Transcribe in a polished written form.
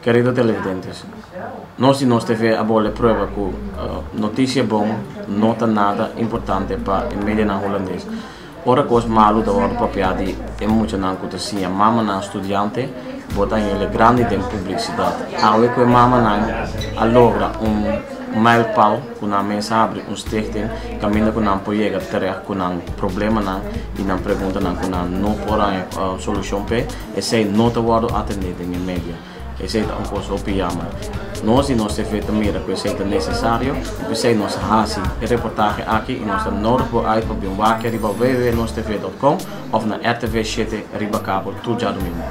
Queridos televidentes, nós e nós TV abole prova que notícia bom não está nada importante para a mídia holandês. Ora coisa malu da hora propriedade é muito não acontece a mama na estudante bota ele grande de publicidade. Awe que mama não a logra milpau que na mesa abre stichting caminha que não pode chegar terecht que não problema não e não pergunta não pode solução pe e sei não te word atendido em mídia. Esse é um coisa opinião. Nós e nós TV também que é necessário, porque nós fazem reportagem aqui e nós nodig voor uit op de waker riba www.nosttv.com of na RTV 7 riba kabel tudo já domingo.